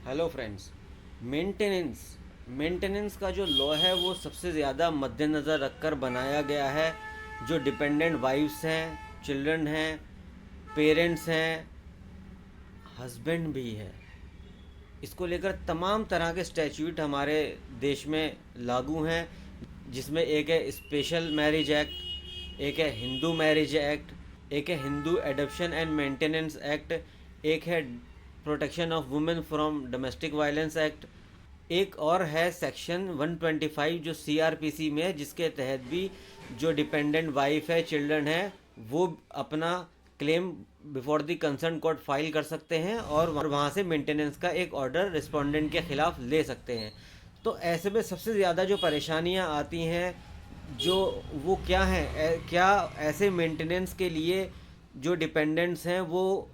Hello friends. Maintenance maintenance का जो law है वो सबसे ज़्यादा मद्देनज़र रखकर बनाया गया है। जो डिपेंडेंट वाइफ्स हैं, चिल्ड्रन हैं, पेरेंट्स हैं, हस्बैंड भी है, इसको लेकर तमाम तरह के स्टैट्यूट हमारे देश में लागू हैं। जिसमें एक है स्पेशल मैरिज एक्ट, एक है हिंदू मैरिज एक्ट, एक है Hindu adoption and maintenance act, एक है protection of women from domestic violence act, एक और है सेक्शन 125 जो सीआरपीसी में है, जिसके तहत भी जो डिपेंडेंट वाइफ है, चिल्ड्रन है, वो अपना claim before the concern court file कर सकते हैं और वहाँ से मेंटेनेंस का एक ऑर्डर रिस्पोंडेंट के खिलाफ ले सकते हैं। तो ऐसे में सबसे ज़्यादा जो परेशानियाँ आती हैं जो वो क्या हैं, क्या ऐसे मेंटेनेंस के लिए जो डिपेंडेंट्स हैं वो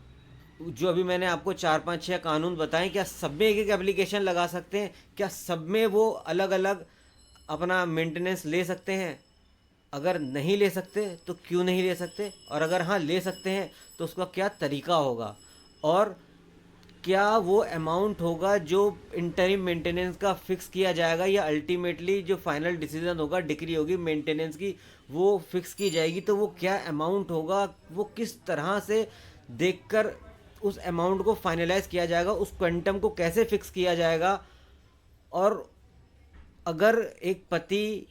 जो अभी मैंने आपको 4 5 6 कानून बताएं, क्या सब में एक एक एप्लीकेशन लगा सकते हैं? क्या सब में वो अलग अलग अपना मेंटेनेंस ले सकते हैं? अगर नहीं ले सकते तो क्यों नहीं ले सकते, और अगर हाँ ले सकते हैं तो उसका क्या तरीका होगा, और क्या वो अमाउंट होगा जो इंटरिम मेंटेनेंस का फिक्स किया जाएगा, या अल्टीमेटली जो फाइनल डिसीजन होगा, डिक्री होगी मेंटेनेंस की, वो फिक्स की जाएगी, तो वो क्या अमाउंट होगा, वो किस तरह से देखकर उस अमाउंट को फाइनलाइज किया जाएगा, उस क्वांटम को कैसे फिक्स किया जाएगा। और अगर एक पति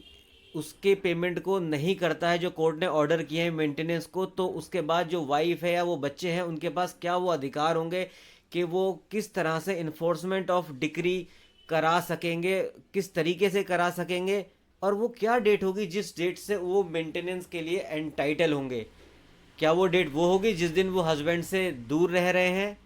उसके पेमेंट को नहीं करता है जो कोर्ट ने ऑर्डर किए हैं मेंटेनेंस को, तो उसके बाद जो वाइफ है या वो बच्चे हैं उनके पास क्या वो अधिकार होंगे कि वो किस तरह से इन्फोर्समेंट ऑफ डिक्री करा सकेंगे, किस तरीके से करा सकेंगे, और वो क्या डेट होगी जिस डेट से वो मेंटेनेंस के लिए एंटाइटल होंगे। क्या वो डेट वो होगी जिस दिन वो हस्बैंड से दूर रह रहे हैं,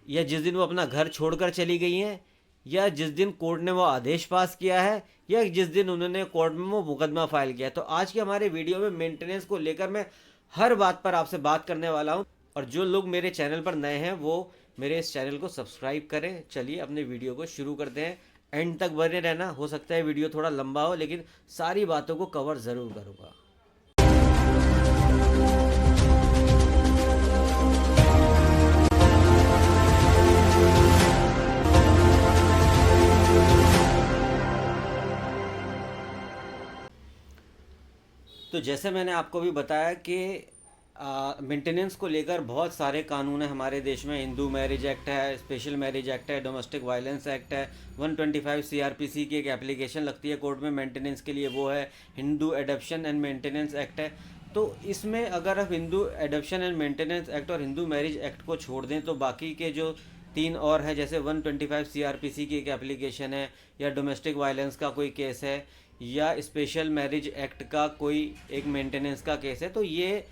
या जिस दिन वो अपना घर छोड़कर चली गई हैं, या जिस दिन कोर्ट ने वो आदेश पास किया है, या जिस दिन उन्होंने कोर्ट में वो मुकदमा फाइल किया है। तो आज के हमारे वीडियो में मेंटेनेंस को लेकर मैं हर बात पर आपसे बात करने वाला हूं। और जो लोग मेरे चैनल पर नए हैं वो मेरे इस चैनल को सब्सक्राइब करें। चलिए अपने वीडियो को शुरू करते हैं। एंड तक बने रहना, हो सकता है वीडियो थोड़ा लंबा हो लेकिन सारी बातों को कवर ज़रूर करूँगा। तो जैसे मैंने आपको भी बताया कि मेंटेनेंस को लेकर बहुत सारे कानून हैं हमारे देश में। हिंदू मैरिज एक्ट है, स्पेशल मैरिज एक्ट है, डोमेस्टिक वायलेंस एक्ट है, 125 सीआरपीसी की एक एप्लीकेशन लगती है कोर्ट में मेंटेनेंस के लिए, वो है Hindu adoption and maintenance act है। तो इसमें अगर आप Hindu adoption and maintenance act और हिंदू मैरिज एक्ट को छोड़ दें तो बाकी के जो तीन और हैं, जैसे 125 सीआरपीसी की एक एप्लीकेशन है, या डोमेस्टिक वायलेंस का कोई केस है, या स्पेशल मैरिज एक्ट का कोई एक मेंटेनेंस का केस है, तो ये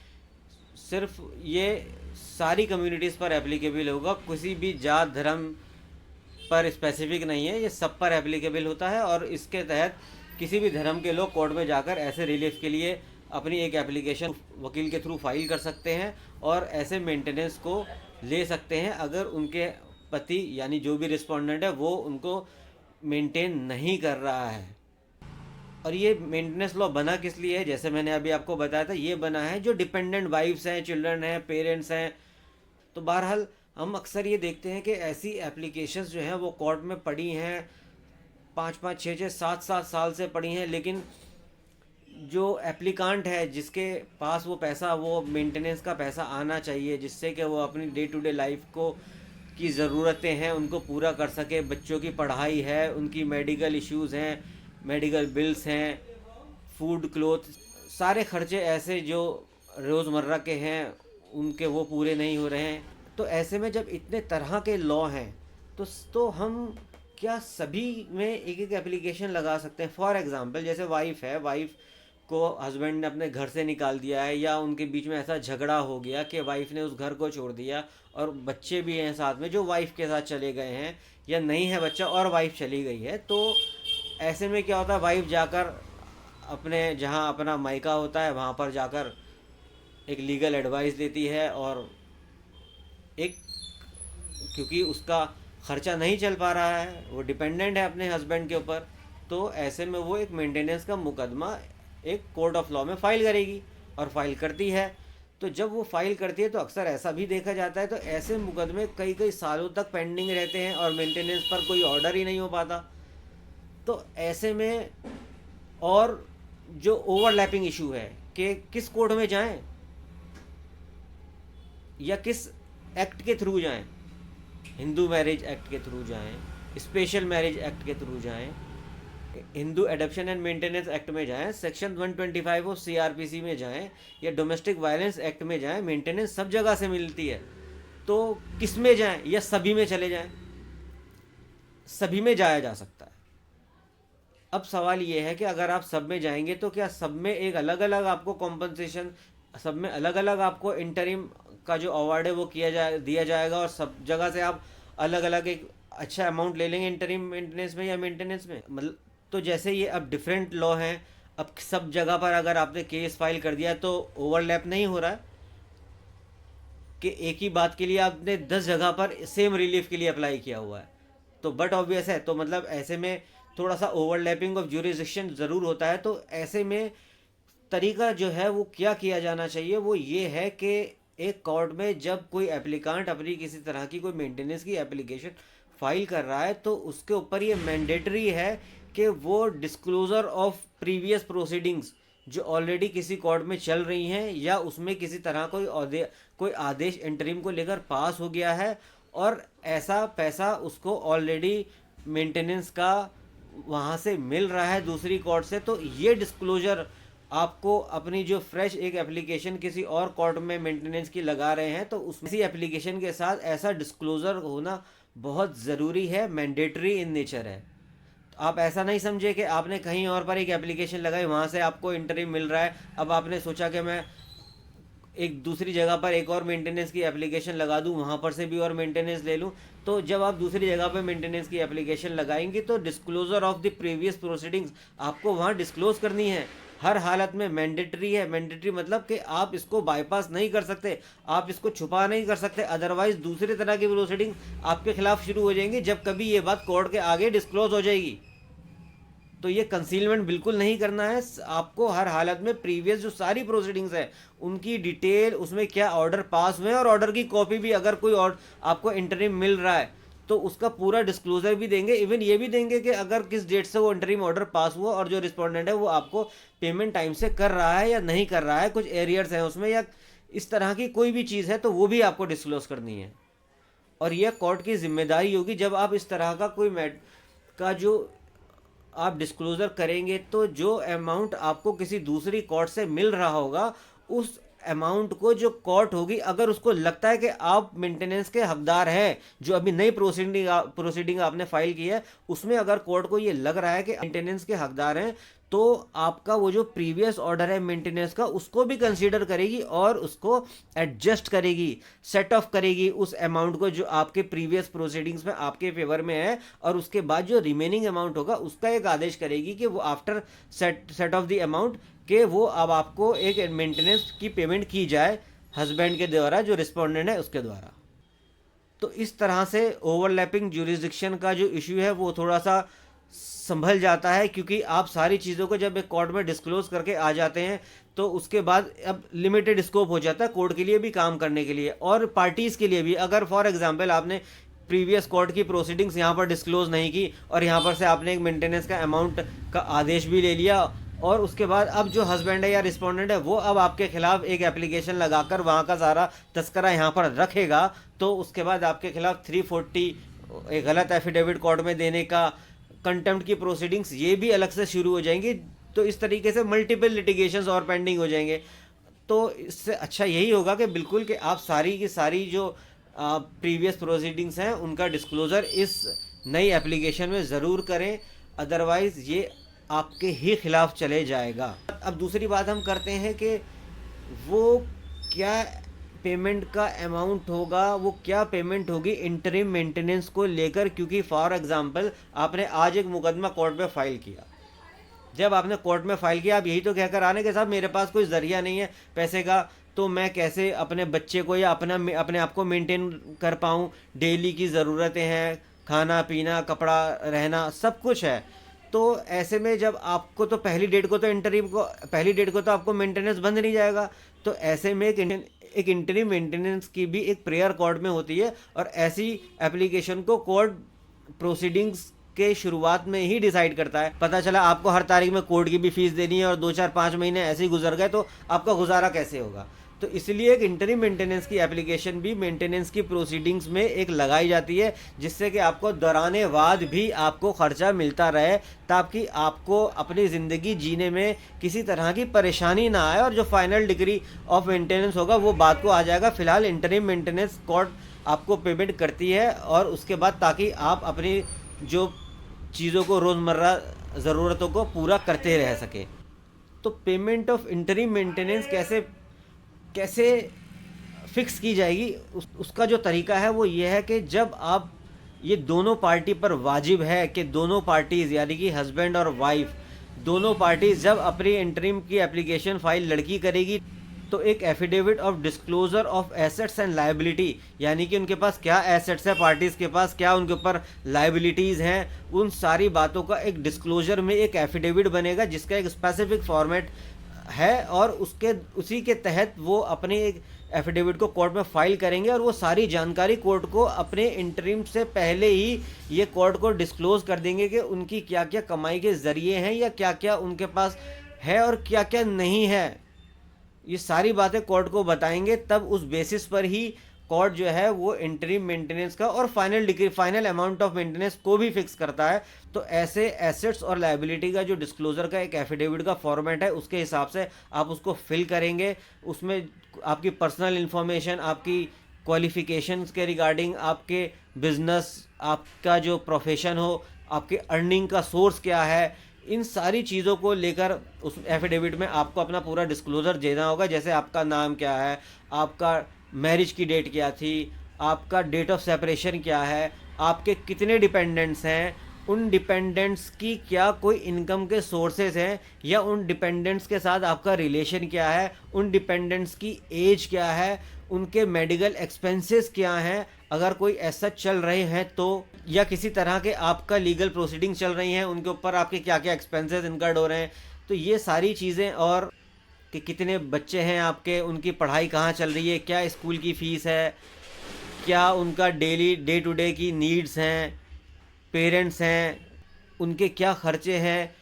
सिर्फ ये सारी कम्युनिटीज़ पर एप्लीकेबल होगा। किसी भी जात धर्म पर स्पेसिफिक नहीं है, ये सब पर एप्लीकेबल होता है। और इसके तहत किसी भी धर्म के लोग कोर्ट में जाकर ऐसे रिलीफ के लिए अपनी एक एप्लीकेशन वकील के थ्रू फाइल कर सकते हैं और ऐसे मेंटेनेंस को ले सकते हैं अगर उनके पति यानी जो भी रिस्पोंडेंट है वो उनको मेंटेन नहीं कर रहा है। और ये मेंटेनेंस लॉ बना किस लिए है? जैसे मैंने अभी आपको बताया था, ये बना है जो डिपेंडेंट वाइफ्स हैं, चिल्ड्रन हैं, पेरेंट्स हैं। तो बहरहाल हम अक्सर ये देखते हैं कि ऐसी एप्लीकेशंस जो हैं वो कोर्ट में पड़ी हैं, 5 5 6 6 7 7 साल से पड़ी हैं, लेकिन जो एप्लीकांट है जिसके पास वो पैसा, वो मेंटेनेंस का पैसा आना चाहिए जिससे कि वो अपनी डे टू डे लाइफ को की ज़रूरतें हैं उनको पूरा कर सके, बच्चों की पढ़ाई है, उनकी मेडिकल इश्यूज़ हैं, मेडिकल बिल्स हैं, फूड क्लोथ, सारे खर्चे ऐसे जो रोज़मर्रा के हैं उनके वो पूरे नहीं हो रहे हैं। तो ऐसे में जब इतने तरह के लॉ हैं तो हम क्या सभी में एक एक एप्लीकेशन लगा सकते हैं? फॉर एग्ज़ाम्पल जैसे वाइफ है, वाइफ को हस्बैंड ने अपने घर से निकाल दिया है, या उनके बीच में ऐसा झगड़ा हो गया कि वाइफ ने उस घर को छोड़ दिया और बच्चे भी हैं साथ में जो वाइफ के साथ चले गए हैं, या नहीं है बच्चा और वाइफ चली गई है। तो ऐसे में क्या होता है, वाइफ जाकर अपने जहाँ अपना मायका होता है वहाँ पर जाकर एक लीगल एडवाइस देती है, और एक क्योंकि उसका खर्चा नहीं चल पा रहा है, वो डिपेंडेंट है अपने हस्बैंड के ऊपर, तो ऐसे में वो एक मेंटेनेंस का मुकदमा एक कोर्ट ऑफ लॉ में फ़ाइल करेगी और फाइल करती है। तो जब वो फाइल करती है तो अक्सर ऐसा भी देखा जाता है, तो ऐसे मुकदमे कई कई सालों तक पेंडिंग रहते हैं और मेंटेनेंस पर कोई ऑर्डर ही नहीं हो पाता। तो ऐसे में, और जो ओवरलैपिंग इशू है कि किस कोर्ट में जाएं या किस एक्ट के थ्रू जाएं, हिंदू मैरिज एक्ट के थ्रू जाएं, स्पेशल मैरिज एक्ट के थ्रू जाएं, Hindu adoption and maintenance act में जाएं, सेक्शन 125 ऑफ सीआरपीसी में जाएं, या डोमेस्टिक वायलेंस एक्ट में जाएं, मेंटेनेंस सब जगह से मिलती है। तो किस में जाएं, या सभी में चले जाएं? सभी में जाया जा सकता है। अब सवाल ये है कि अगर आप सब में जाएंगे तो क्या सब में एक अलग अलग आपको कॉम्पनसेशन, सब में अलग अलग आपको इंटरिम का जो अवार्ड है वो दिया जाएगा, और सब जगह से आप अलग अलग एक अच्छा अमाउंट ले लेंगे इंटरिम मेंटेनेंस में या मेंटेनेंस में? मतलब, तो जैसे ये अब डिफरेंट लॉ हैं, अब सब जगह पर अगर आपने केस फाइल कर दिया तो ओवरलैप नहीं हो रहा है कि एक ही बात के लिए आपने 10 जगह पर सेम रिलीफ के लिए अप्लाई किया हुआ है। तो बट ऑब्वियस है, तो मतलब ऐसे में थोड़ा सा ओवरलैपिंग ऑफ ज्यूरिसडिक्शन ज़रूर होता है। तो ऐसे में तरीका जो है वो क्या किया जाना चाहिए, वो ये है कि एक कोर्ट में जब कोई एप्लीकांट अपनी किसी तरह की कोई मेंटेनेंस की एप्लीकेशन फाइल कर रहा है तो उसके ऊपर ये मैंडेटरी है कि वो डिस्क्लोज़र ऑफ प्रीवियस प्रोसीडिंग्स जो ऑलरेडी किसी कोर्ट में चल रही हैं, या उसमें किसी तरह कोई आदेश इंटरिम को लेकर पास हो गया है और ऐसा पैसा उसको ऑलरेडी मेंटेनेंस का वहाँ से मिल रहा है दूसरी कोर्ट से, तो ये डिस्क्लोजर आपको अपनी जो फ्रेश एक एप्लीकेशन किसी और कोर्ट में मेंटेनेंस की लगा रहे हैं तो उसी एप्लीकेशन के साथ ऐसा डिस्क्लोजर होना बहुत ज़रूरी है, मैंडेटरी इन नेचर है। तो आप ऐसा नहीं समझे कि आपने कहीं और पर एक एप्लीकेशन लगाई, वहाँ से आपको इंटरिम मिल रहा है, अब आपने सोचा कि मैं एक दूसरी जगह पर एक और मेंटेनेंस की एप्लीकेशन लगा दूं, वहाँ पर से भी और मेंटेनेंस ले लूं। तो जब आप दूसरी जगह पर मेंटेनेंस की एप्लीकेशन लगाएंगे तो disclosure of the previous proceedings आपको वहाँ डिस्क्लोज करनी है, हर हालत में मैंडेटरी है। मैंडेटरी मतलब कि आप इसको बाईपास नहीं कर सकते, आप इसको छुपा नहीं कर सकते, अदरवाइज दूसरी तरह की प्रोसीडिंग आपके खिलाफ शुरू हो जाएंगी जब कभी ये बात कोर्ट के आगे डिस्क्लोज हो जाएगी। तो ये कंसीलमेंट बिल्कुल नहीं करना है, आपको हर हालत में प्रीवियस जो सारी प्रोसीडिंग्स है उनकी डिटेल, उसमें क्या ऑर्डर पास हुए और ऑर्डर की कॉपी भी अगर कोई और आपको इंटरिम मिल रहा है तो उसका पूरा डिस्क्लोजर भी देंगे। इवन ये भी देंगे कि अगर किस डेट से वो इंटरिम ऑर्डर पास हुआ और जो रिस्पोंडेंट है वो आपको पेमेंट टाइम से कर रहा है या नहीं कर रहा है, कुछ एरियर्स हैं उसमें या इस तरह की कोई भी चीज़ है तो वो भी आपको डिस्क्लोज करनी है। और यह कोर्ट की जिम्मेदारी होगी जब आप इस तरह का कोई का जो आप डिस्क्लोज़र करेंगे तो जो अमाउंट आपको किसी दूसरी कोर्ट से मिल रहा होगा उस अमाउंट को जो कोर्ट होगी अगर उसको लगता है कि आप मेंटेनेंस के हकदार हैं, जो अभी नई प्रोसीडिंग आपने फाइल की है उसमें अगर कोर्ट को ये लग रहा है कि मेंटेनेंस के हकदार हैं तो आपका वो जो प्रीवियस ऑर्डर है मेंटेनेंस का उसको भी कंसीडर करेगी और उसको एडजस्ट करेगी, सेट ऑफ करेगी उस अमाउंट को जो आपके प्रीवियस प्रोसीडिंग्स में आपके फेवर में है, और उसके बाद जो रिमेनिंग अमाउंट होगा उसका एक आदेश करेगी कि वो after set of the amount कि वो अब आपको एक मेंटेनेंस की पेमेंट की जाए हस्बैंड के द्वारा, जो रिस्पोंडेंट है उसके द्वारा। तो इस तरह से ओवरलैपिंग ज्यूरिसडिक्शन का जो इशू है वो थोड़ा सा संभल जाता है, क्योंकि आप सारी चीज़ों को जब एक कोर्ट में डिस्क्लोज करके आ जाते हैं तो उसके बाद अब लिमिटेड स्कोप हो जाता है कोर्ट के लिए भी काम करने के लिए और पार्टीज़ के लिए भी। अगर फॉर एग्जांपल आपने प्रीवियस कोर्ट की प्रोसीडिंग्स यहाँ पर डिस्क्लोज नहीं की और यहाँ पर से आपने एक मेंटेनेंस का अमाउंट का आदेश भी ले लिया और उसके बाद अब जो हस्बैंड है या रिस्पोंडेंट है वो अब आपके खिलाफ एक एप्लीकेशन लगाकर वहाँ का सारा तस्करा यहाँ पर रखेगा, तो उसके बाद आपके खिलाफ 340 एक गलत एफिडेविट कोर्ट में देने का, कंटेम्प्ट की प्रोसीडिंग्स ये भी अलग से शुरू हो जाएंगी। तो इस तरीके से मल्टीपल लिटिगेशंस और पेंडिंग हो जाएंगे। तो इससे अच्छा यही होगा कि बिल्कुल कि आप सारी की सारी जो प्रीवियस प्रोसीडिंग्स हैं उनका डिस्क्लोज़र इस नई एप्लीकेशन में ज़रूर करें, अदरवाइज़ ये आपके ही खिलाफ चले जाएगा। अब दूसरी बात हम करते हैं कि वो क्या पेमेंट का अमाउंट होगा, वो क्या पेमेंट होगी इंटरिम मेंटेनेंस को लेकर, क्योंकि फॉर एग्जांपल आपने आज एक मुकदमा कोर्ट में फ़ाइल किया, जब आपने कोर्ट में फ़ाइल किया आप यही तो कहकर आने के साथ मेरे पास कोई ज़रिया नहीं है पैसे का, तो मैं कैसे अपने बच्चे को या अपने आप को मेंटेन कर पाऊँ, डेली की ज़रूरतें हैं, खाना पीना कपड़ा रहना सब कुछ है, तो ऐसे में जब आपको तो पहली डेट को तो आपको मेंटेनेंस बंद नहीं जाएगा, तो ऐसे में एक इंटरिम मेंटेनेंस की भी एक प्रेयर कोर्ट में होती है, और ऐसी एप्लीकेशन को कोर्ट प्रोसीडिंग्स के शुरुआत में ही डिसाइड करता है। पता चला आपको हर तारीख में कोर्ट की भी फीस देनी है और 2 4 5 महीने ऐसे ही गुजर गए, तो आपका गुजारा कैसे होगा। तो इसलिए एक इंटरिम मेंटेनेंस की एप्लीकेशन भी मेंटेनेंस की प्रोसीडिंग्स में एक लगाई जाती है, जिससे कि आपको दौराने वाद भी आपको खर्चा मिलता रहे, ताकि आपको अपनी ज़िंदगी जीने में किसी तरह की परेशानी ना आए, और जो फाइनल डिग्री ऑफ मेंटेनेंस होगा वो बात को आ जाएगा। फिलहाल इंटरिम मेंटेनेंस कोर्ट आपको पेमेंट करती है, और उसके बाद ताकि आप अपनी जो चीज़ों को रोज़मर्रा ज़रूरतों को पूरा करते रह सके। तो पेमेंट ऑफ इंटरिम मेंटेनेंस कैसे कैसे फिक्स की जाएगी, उसका जो तरीका है वो ये है कि जब आप ये दोनों पार्टी पर वाजिब है कि दोनों पार्टीज़ यानी कि हस्बैंड और वाइफ दोनों पार्टीज़ जब अपनी इंटरिम की एप्लीकेशन फाइल लड़की करेगी, तो एक affidavit of disclosure of assets and liability, यानी कि उनके पास क्या एसेट्स है, पार्टीज़ के पास क्या उनके ऊपर लायबिलिटीज़ हैं, उन सारी बातों का एक डिस्क्लोजर में एक एफिडेविट बनेगा जिसका एक स्पेसिफिक फॉर्मेट है, और उसी के तहत वो अपने एक एफिडेविट को कोर्ट में फाइल करेंगे, और वो सारी जानकारी कोर्ट को अपने इंटरिम से पहले ही ये कोर्ट को डिस्क्लोज कर देंगे कि उनकी क्या क्या कमाई के ज़रिए हैं, या क्या क्या उनके पास है और क्या क्या नहीं है। ये सारी बातें कोर्ट को बताएंगे, तब उस बेसिस पर ही कोर्ट जो है वो इंटरिम मेंटेनेंस का और फाइनल अमाउंट ऑफ मेंटेनेंस को भी फिक्स करता है। तो ऐसे एसेट्स और लायबिलिटी का जो डिस्क्लोजर का एक एफिडेविट का फॉर्मेट है, उसके हिसाब से आप उसको फिल करेंगे। उसमें आपकी पर्सनल इन्फॉर्मेशन, आपकी क्वालिफिकेशंस के रिगार्डिंग, आपके बिजनेस, आपका जो प्रोफेशन हो, आपके अर्निंग का सोर्स क्या है, इन सारी चीज़ों को लेकर उस एफिडेविट में आपको अपना पूरा डिस्क्लोजर देना होगा। जैसे आपका नाम क्या है, आपका मैरिज की डेट क्या थी, आपका डेट ऑफ सेपरेशन क्या है, आपके कितने डिपेंडेंट्स हैं, उन डिपेंडेंट्स की क्या कोई इनकम के सोर्सेज हैं, या उन डिपेंडेंट्स के साथ आपका रिलेशन क्या है, उन डिपेंडेंट्स की एज क्या है, उनके मेडिकल एक्सपेंसेस क्या हैं, अगर कोई ऐसा चल रहे हैं तो, या किसी तरह के आपका लीगल प्रोसीडिंग चल रही हैं, उनके ऊपर आपके क्या क्या एक्सपेंसेस इनकर्ड हो रहे हैं। तो ये सारी चीज़ें, और कि कितने बच्चे हैं आपके, उनकी पढ़ाई कहाँ चल रही है, क्या स्कूल की फ़ीस है, क्या उनका डे टू डे की नीड्स हैं, पेरेंट्स हैं उनके क्या खर्चे हैं,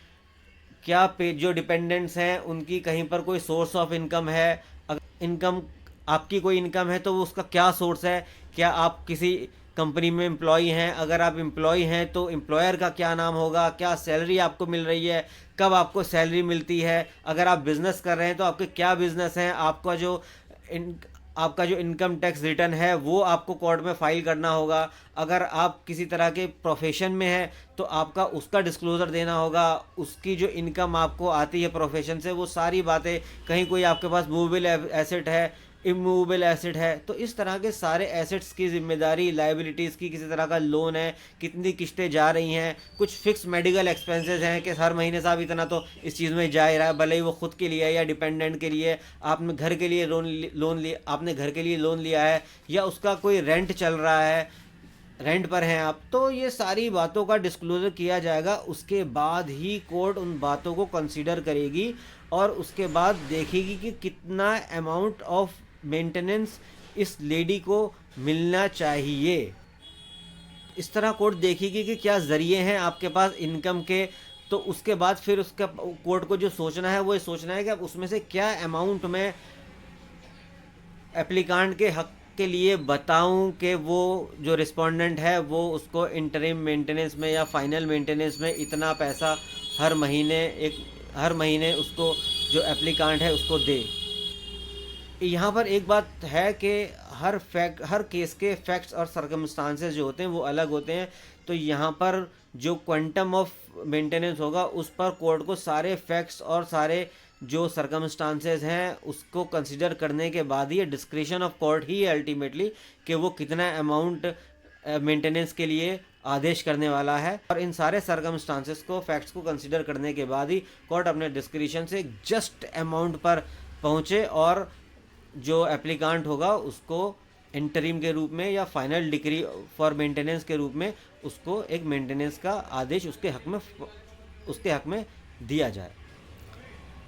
क्या जो डिपेंडेंट्स हैं उनकी कहीं पर कोई सोर्स ऑफ इनकम है, अगर इनकम आपकी कोई इनकम है तो वो उसका क्या सोर्स है, क्या आप किसी कंपनी में एम्प्लॉई हैं, अगर आप एम्प्लॉई हैं तो एम्प्लॉयर का क्या नाम होगा, क्या सैलरी आपको मिल रही है, कब आपको सैलरी मिलती है, अगर आप बिज़नेस कर रहे हैं तो आपके क्या बिज़नेस हैं, आपका जो इनकम टैक्स रिटर्न है वो आपको कोर्ट में फाइल करना होगा, अगर आप किसी तरह के प्रोफेशन में हैं तो आपका उसका डिस्क्लोज़र देना होगा, उसकी जो इनकम आपको आती है प्रोफेशन से वो सारी बातें, कहीं कोई आपके पास मूवेबल एसेट है, इमूवेबल एसेट है, तो इस तरह के सारे एसेट्स की जिम्मेदारी, लायबिलिटीज़ की, किसी तरह का लोन है, कितनी किस्तें जा रही हैं, कुछ फिक्स मेडिकल एक्सपेंसेस हैं कि हर महीने साहब इतना तो इस चीज़ में जा ही रहा है, भले ही वो खुद के लिए या डिपेंडेंट के लिए, आपने घर के लिए लोन लिया है, या उसका कोई रेंट चल रहा है, रेंट पर हैं आप, तो ये सारी बातों का डिस्क्लोज़र किया जाएगा। उसके बाद ही कोर्ट उन बातों को कंसीडर करेगी, और उसके बाद देखेगी कि कितना अमाउंट ऑफ मेंटेनेंस इस लेडी को मिलना चाहिए। इस तरह कोर्ट देखेगी कि क्या ज़रिए हैं आपके पास इनकम के, तो उसके बाद फिर उसका कोर्ट को जो सोचना है वो ये सोचना है कि अब उसमें से क्या अमाउंट में एप्लीकांट के हक के लिए बताऊं कि वो जो रिस्पोंडेंट है वो उसको इंटरिम मेंटेनेंस में या फाइनल मेंटेनेंस में इतना पैसा हर महीने उसको जो एप्लीकांट है उसको दे। यहाँ पर एक बात है कि हर केस के फैक्ट्स और सर्कमस्टांसेस जो होते हैं वो अलग होते हैं, तो यहाँ पर जो क्वांटम ऑफ मेंटेनेंस होगा उस पर कोर्ट को सारे फैक्ट्स और सारे जो सर्कमस्टांसेस हैं उसको कंसिडर करने के बाद ही डिस्क्रिशन ऑफ कोर्ट ही अल्टीमेटली कि वो कितना अमाउंट मेंटेनेंस के लिए आदेश करने वाला है। और इन सारे सर्कमस्टांसेस को, फैक्ट्स को कंसिडर करने के बाद ही कोर्ट अपने डिस्क्रिशन से जस्ट अमाउंट पर पहुँचे, और जो एप्लीकांट होगा उसको इंटरिम के रूप में या फाइनल डिक्री फॉर मेंटेनेंस के रूप में उसको एक मेंटेनेंस का आदेश उसके हक में उसके हक में दिया जाए।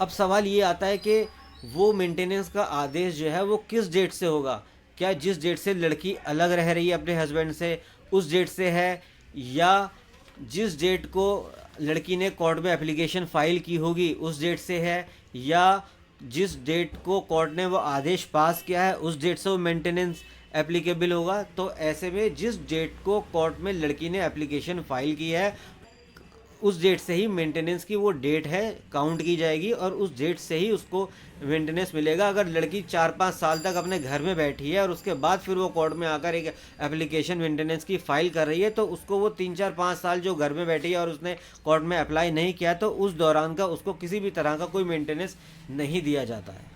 अब सवाल ये आता है कि वो मेंटेनेंस का आदेश जो है वो किस डेट से होगा? क्या जिस डेट से लड़की अलग रह रही है अपने हस्बैंड से उस डेट से है, या जिस डेट को लड़की ने कोर्ट में एप्लीकेशन फाइल की होगी उस डेट से है, या जिस डेट को कोर्ट ने वो आदेश पास किया है उस डेट से वो मेंटेनेंस एप्लीकेबल होगा? तो ऐसे में जिस डेट को कोर्ट में लड़की ने एप्लीकेशन फाइल की है उस डेट से ही मेंटेनेंस की वो डेट है काउंट की जाएगी और उस डेट से ही उसको मेंटेनेंस मिलेगा। अगर लड़की 4-5 साल तक अपने घर में बैठी है और उसके बाद फिर वो कोर्ट में आकर एक एप्लीकेशन मेंटेनेंस की फाइल कर रही है तो उसको वो 3-4-5 साल जो घर में बैठी है और उसने कोर्ट में अप्लाई नहीं किया तो उस दौरान का उसको किसी भी तरह का कोई मेंटेनेंस नहीं दिया जाता है।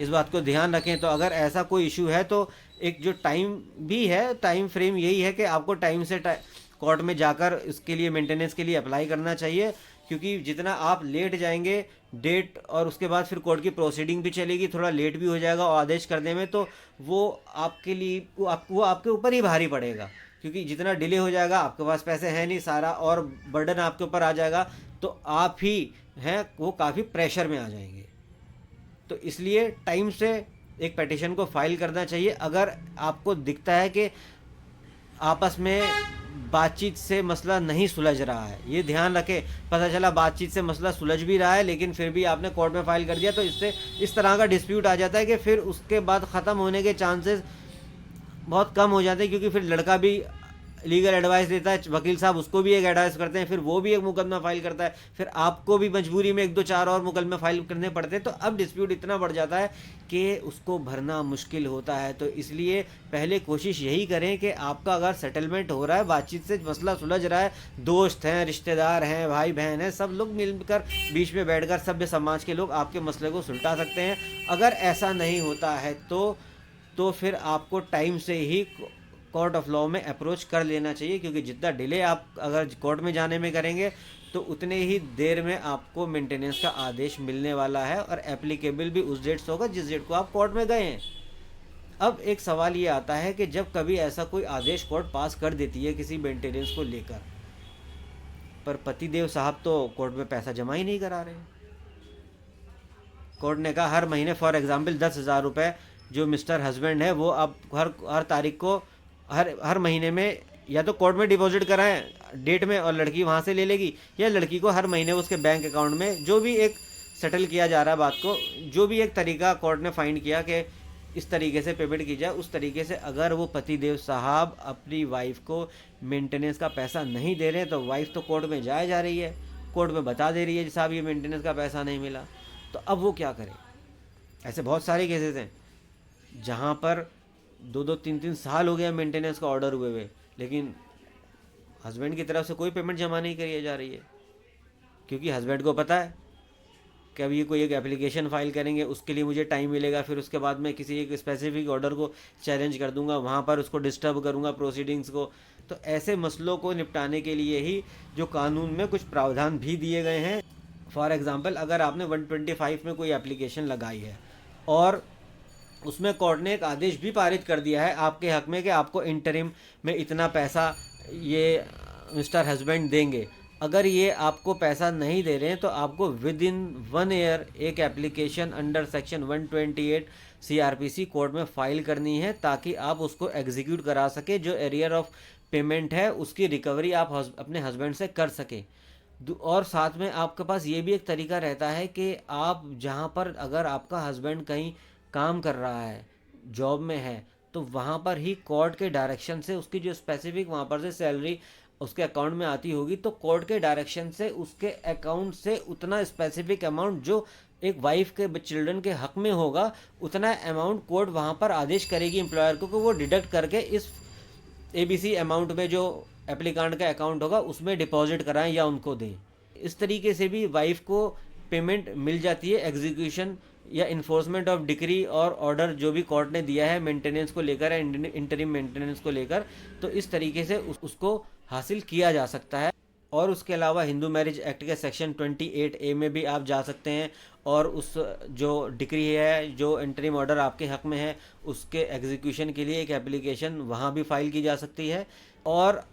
इस बात को ध्यान रखें। तो अगर ऐसा कोई इशू है तो एक जो टाइम भी है, टाइम फ्रेम यही है कि आपको टाइम से कोर्ट में जाकर इसके लिए मेंटेनेंस के लिए अप्लाई करना चाहिए, क्योंकि जितना आप लेट जाएंगे डेट और उसके बाद फिर कोर्ट की प्रोसीडिंग भी चलेगी, थोड़ा लेट भी हो जाएगा और आदेश करने में, तो वो आपके लिए वो आपके ऊपर ही भारी पड़ेगा, क्योंकि जितना डिले हो जाएगा आपके पास पैसे हैं नहीं, सारा और बर्डन आपके ऊपर आ जाएगा, तो आप ही हैं वो काफ़ी प्रेशर में आ जाएंगे। तो इसलिए टाइम से एक पिटीशन को फाइल करना चाहिए। अगर आपको दिखता है कि आपस में बातचीत से मसला नहीं सुलझ रहा है, ये ध्यान रखें, पता चला बातचीत से मसला सुलझ भी रहा है लेकिन फिर भी आपने कोर्ट में फाइल कर दिया, तो इससे इस तरह का डिस्प्यूट आ जाता है कि फिर उसके बाद ख़त्म होने के चांसेस बहुत कम हो जाते हैं, क्योंकि फिर लड़का भी लीगल एडवाइस देता है, वकील साहब उसको भी एक एडवाइस करते हैं, फिर वो भी एक मुकदमा फाइल करता है, फिर आपको भी मजबूरी में 1-2-4 और मुकदमे फाइल करने पड़ते हैं, तो अब डिस्प्यूट इतना बढ़ जाता है कि उसको भरना मुश्किल होता है। तो इसलिए पहले कोशिश यही करें कि आपका अगर सेटलमेंट हो रहा है, बातचीत से मसला सुलझ रहा है, दोस्त हैं, रिश्तेदार हैं, भाई बहन हैं, सब लोग मिलकर बीच में बैठकर सभ्य समाज के लोग आपके मसले को सुलझा सकते हैं। अगर ऐसा नहीं होता है तो फिर आपको टाइम से ही कोर्ट ऑफ लॉ में अप्रोच कर लेना चाहिए, क्योंकि जितना डिले आप अगर कोर्ट में जाने में करेंगे तो उतने ही देर में आपको मेंटेनेंस का आदेश मिलने वाला है और एप्लीकेबल भी उस डेट से होगा जिस डेट को आप कोर्ट में गए हैं। अब एक सवाल ये आता है कि जब कभी ऐसा कोई आदेश कोर्ट पास कर देती है किसी मेंटेनेंस को लेकर, पर पतिदेव साहब तो कोर्ट में पैसा जमा ही नहीं करा रहे। कोर्ट ने कहा हर महीने फॉर एग्जाम्पल 10,000 रुपये जो मिस्टर हस्बैंड है वो अब हर तारीख को हर महीने में या तो कोर्ट में डिपॉजिट कराएं डेट में और लड़की वहाँ से ले लेगी, या लड़की को हर महीने उसके बैंक अकाउंट में, जो भी एक सेटल किया जा रहा है बात को, जो भी एक तरीका कोर्ट ने फाइंड किया कि इस तरीके से पेमेंट की जाए, उस तरीके से अगर वो पतिदेव साहब अपनी वाइफ को मेंटेनेंस का पैसा नहीं दे रहे हैं तो वाइफ तो कोर्ट में जा रही है, कोर्ट में बता दे रही है साहब ये मेंटेनेंस का पैसा नहीं मिला, तो अब वो क्या करे। ऐसे बहुत सारे केसेस हैं जहाँ पर 2-2, 3-3 साल हो गया मेंटेनेंस का ऑर्डर हुए हुए, लेकिन हस्बैंड की तरफ से कोई पेमेंट जमा नहीं करी जा रही है, क्योंकि हस्बैंड को पता है कि अब ये कोई एक एप्लीकेशन फाइल करेंगे उसके लिए मुझे टाइम मिलेगा, फिर उसके बाद मैं किसी एक स्पेसिफिक ऑर्डर को चैलेंज कर दूंगा, वहाँ पर उसको डिस्टर्ब करूँगा प्रोसीडिंग्स को। तो ऐसे मसलों को निपटाने के लिए ही जो कानून में कुछ प्रावधान भी दिए गए हैं। फॉर एग्ज़ाम्पल अगर आपने 125 में कोई एप्लीकेशन लगाई है और उसमें कोर्ट ने एक आदेश भी पारित कर दिया है आपके हक में कि आपको इंटरिम में इतना पैसा ये मिस्टर हस्बैंड देंगे, अगर ये आपको पैसा नहीं दे रहे हैं तो आपको विद इन 1 ईयर एक application under section 128 CRPC court में फाइल करनी है, ताकि आप उसको एग्जीक्यूट करा सके, जो एरियर ऑफ पेमेंट है उसकी रिकवरी आप अपने हस्बैंड से कर सकें। और साथ में आपके पास ये भी एक तरीका रहता है कि आप जहाँ पर अगर आपका हस्बैंड कहीं काम कर रहा है, जॉब में है, तो वहाँ पर ही कोर्ट के डायरेक्शन से उसकी जो स्पेसिफिक वहाँ पर से सैलरी उसके अकाउंट में आती होगी, तो कोर्ट के डायरेक्शन से उसके अकाउंट से उतना स्पेसिफिक अमाउंट जो एक वाइफ के चिल्ड्रन के हक में होगा, उतना अमाउंट कोर्ट वहाँ पर आदेश करेगी एम्प्लॉयर को कि वो डिडक्ट करके इस ABC अमाउंट में जो एप्लीकांट का अकाउंट होगा उसमें डिपॉजिट कराएं या उनको दें। इस तरीके से भी वाइफ को पेमेंट मिल जाती है एग्जीक्यूशन या इन्फोर्समेंट ऑफ डिक्री और ऑर्डर जो भी कोर्ट ने दिया है मेंटेनेंस को लेकर, इंटरिम मेंटेनेंस को लेकर, तो इस तरीके से उसको हासिल किया जा सकता है। और उसके अलावा हिंदू मैरिज एक्ट के सेक्शन 28A में भी आप जा सकते हैं और उस जो डिक्री है, जो इंटरिम ऑर्डर आपके हक में है, उसके एग्जीक्यूशन के लिए एक एप्लीकेशन वहाँ भी फाइल की जा सकती है। और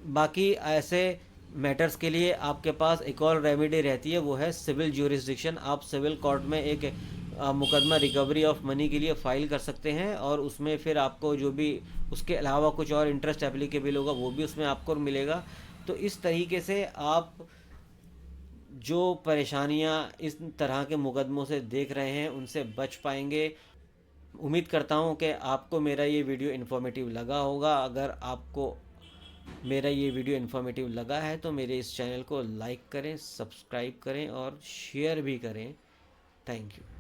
बाकी ऐसे मैटर्स के लिए आपके पास एक और रेमेडी रहती है, वो है सिविल ज्यूरिसडिक्शन। आप सिविल कोर्ट में एक मुकदमा रिकवरी ऑफ मनी के लिए फ़ाइल कर सकते हैं, और उसमें फिर आपको जो भी उसके अलावा कुछ और इंटरेस्ट एप्लीकेबल होगा वो भी उसमें आपको मिलेगा। तो इस तरीके से आप जो परेशानियां इस तरह के मुकदमों से देख रहे हैं उनसे बच पाएंगे। उम्मीद करता हूं कि आपको मेरा ये वीडियो इन्फॉर्मेटिव लगा होगा। अगर आपको मेरा ये वीडियो इन्फॉर्मेटिव लगा है तो मेरे इस चैनल को लाइक करें, सब्सक्राइब करें और शेयर भी करें। Thank you.